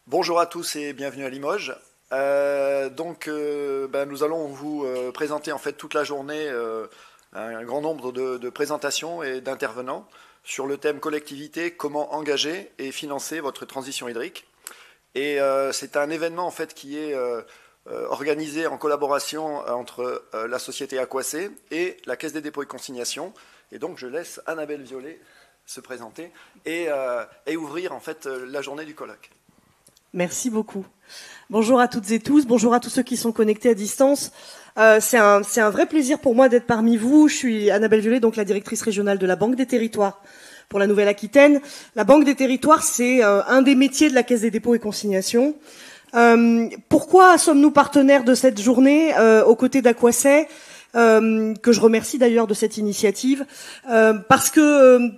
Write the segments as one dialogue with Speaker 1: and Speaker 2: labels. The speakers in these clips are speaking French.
Speaker 1: Bonjour à tous et bienvenue à Limoges. Nous allons vous présenter en fait toute la journée un grand nombre de présentations et d'intervenants sur le thème collectivité, comment engager et financer votre transition hydrique. C'est un événement en fait qui est organisé en collaboration entre la société Aquacé et la Caisse des dépôts et consignations. Et donc je laisse Annabelle Violet se présenter et ouvrir en fait la journée du colloque.
Speaker 2: Merci beaucoup. Bonjour à toutes et tous, bonjour à tous ceux qui sont connectés à distance. C'est un vrai plaisir pour moi d'être parmi vous. Je suis Annabelle Violet, donc la directrice régionale de la Banque des Territoires pour la Nouvelle-Aquitaine. La Banque des Territoires, c'est un des métiers de la Caisse des dépôts et consignations. Pourquoi sommes-nous partenaires de cette journée aux côtés d'Aquacé, que je remercie d'ailleurs de cette initiative, parce que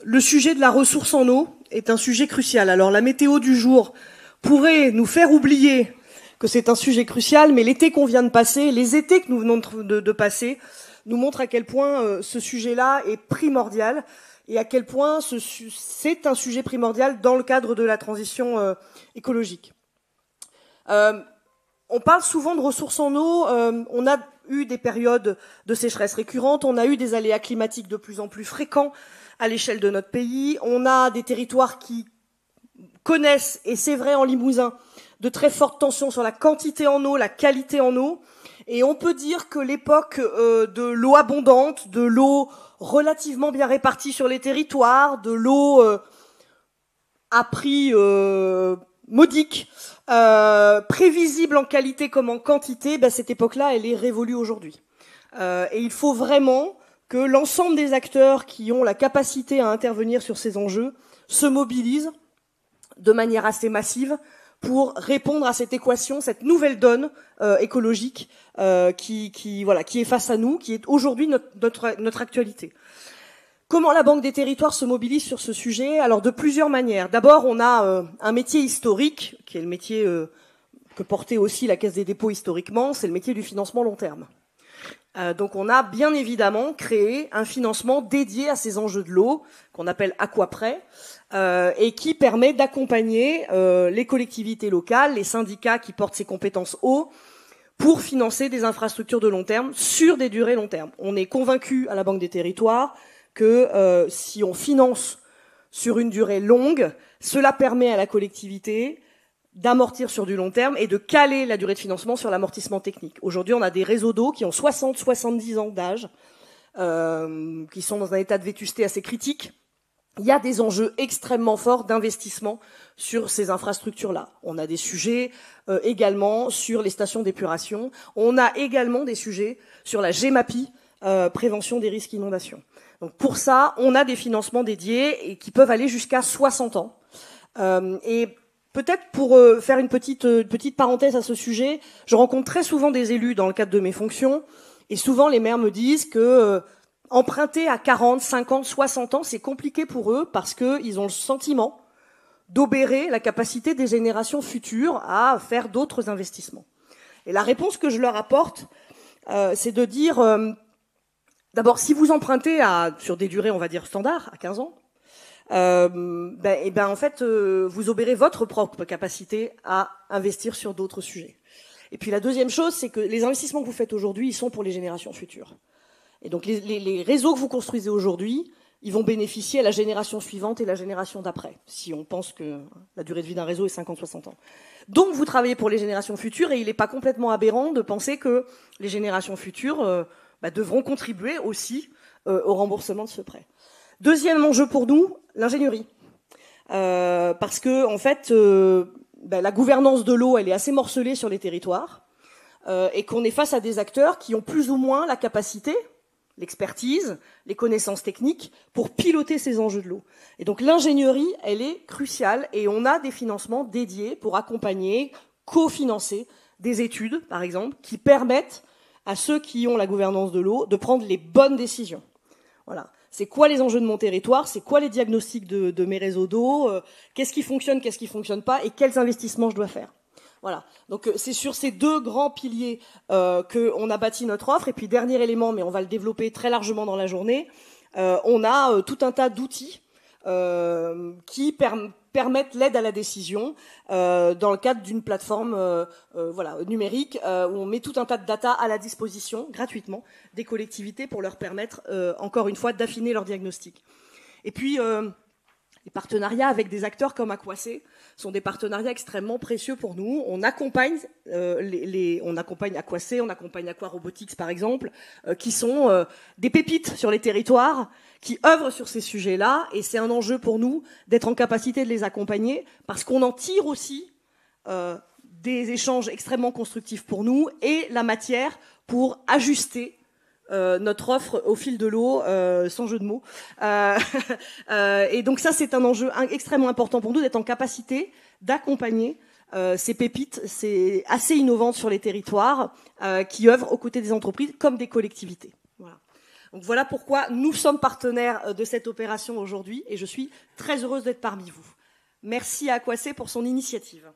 Speaker 2: le sujet de la ressource en eau est un sujet crucial. Alors la météo du jour pourrait nous faire oublier que c'est un sujet crucial, mais l'été qu'on vient de passer, les étés que nous venons de passer, nous montrent à quel point ce sujet-là est primordial et à quel point c'est un sujet primordial dans le cadre de la transition écologique. On parle souvent de ressources en eau, on a eu des périodes de sécheresse récurrentes, on a eu des aléas climatiques de plus en plus fréquents à l'échelle de notre pays, on a des territoires qui connaissent, et c'est vrai en Limousin, de très fortes tensions sur la quantité en eau, la qualité en eau. Et on peut dire que l'époque de l'eau abondante, de l'eau relativement bien répartie sur les territoires, de l'eau à prix modique, prévisible en qualité comme en quantité, cette époque-là, elle est révolue aujourd'hui. Et il faut vraiment que l'ensemble des acteurs qui ont la capacité à intervenir sur ces enjeux se mobilisent de manière assez massive pour répondre à cette équation, cette nouvelle donne écologique qui est face à nous, qui est aujourd'hui notre actualité. Comment la Banque des Territoires se mobilise sur ce sujet? Alors de plusieurs manières. D'abord, on a un métier historique, qui est le métier que portait aussi la Caisse des dépôts historiquement, c'est le métier du financement long terme. Donc on a bien évidemment créé un financement dédié à ces enjeux de l'eau, qu'on appelle Aquaprêt, et qui permet d'accompagner les collectivités locales, les syndicats qui portent ces compétences eau, pour financer des infrastructures de long terme sur des durées long terme. On est convaincu à la Banque des Territoires que si on finance sur une durée longue, cela permet à la collectivité d'amortir sur du long terme et de caler la durée de financement sur l'amortissement technique. Aujourd'hui, on a des réseaux d'eau qui ont 60-70 ans d'âge, qui sont dans un état de vétusté assez critique. Il y a des enjeux extrêmement forts d'investissement sur ces infrastructures-là. On a des sujets également sur les stations d'épuration. On a également des sujets sur la GEMAPI, prévention des risques inondations. Donc pour ça, on a des financements dédiés et qui peuvent aller jusqu'à 60 ans. Et peut-être pour faire une petite parenthèse à ce sujet, je rencontre très souvent des élus dans le cadre de mes fonctions, et souvent les maires me disent que emprunter à 40, 50, 60 ans, c'est compliqué pour eux parce qu'ils ont le sentiment d'obérer la capacité des générations futures à faire d'autres investissements. Et la réponse que je leur apporte, c'est de dire, d'abord, si vous empruntez sur des durées, on va dire, standards, à 15 ans, en fait, vous obérez votre propre capacité à investir sur d'autres sujets. Et puis la deuxième chose, c'est que les investissements que vous faites aujourd'hui, ils sont pour les générations futures. Et donc les réseaux que vous construisez aujourd'hui, ils vont bénéficier à la génération suivante et la génération d'après, si on pense que la durée de vie d'un réseau est 50-60 ans. Donc vous travaillez pour les générations futures, et il n'est pas complètement aberrant de penser que les générations futures devront contribuer aussi au remboursement de ce prêt. Deuxième enjeu pour nous, l'ingénierie. Parce que en fait, la gouvernance de l'eau, elle est assez morcelée sur les territoires, et qu'on est face à des acteurs qui ont plus ou moins la capacité, l'expertise, les connaissances techniques pour piloter ces enjeux de l'eau. Et donc l'ingénierie, elle est cruciale, et on a des financements dédiés pour accompagner, cofinancer des études, par exemple, qui permettent à ceux qui ont la gouvernance de l'eau de prendre les bonnes décisions. Voilà. C'est quoi les enjeux de mon territoire? C'est quoi les diagnostics de mes réseaux d'eau? Qu'est-ce qui fonctionne, qu'est-ce qui fonctionne pas? Et quels investissements je dois faire? Voilà. Donc c'est sur ces deux grands piliers qu'on a bâti notre offre. Et puis dernier élément, mais on va le développer très largement dans la journée, on a tout un tas d'outils qui permettent l'aide à la décision dans le cadre d'une plateforme numérique où on met tout un tas de data à la disposition gratuitement des collectivités pour leur permettre, encore une fois, d'affiner leur diagnostic. Et puis, les partenariats avec des acteurs comme Aquacé sont des partenariats extrêmement précieux pour nous. On accompagne on accompagne Aquacé, on accompagne Aquarobotics par exemple, qui sont des pépites sur les territoires, qui œuvrent sur ces sujets-là, et c'est un enjeu pour nous d'être en capacité de les accompagner, parce qu'on en tire aussi des échanges extrêmement constructifs pour nous et la matière pour ajuster notre offre au fil de l'eau, sans jeu de mots. Et donc ça, c'est un enjeu extrêmement important pour nous, d'être en capacité d'accompagner ces pépites, c'est assez innovantes sur les territoires, qui œuvrent aux côtés des entreprises comme des collectivités. Voilà. Donc voilà pourquoi nous sommes partenaires de cette opération aujourd'hui, et je suis très heureuse d'être parmi vous. Merci à Aquacé pour son initiative.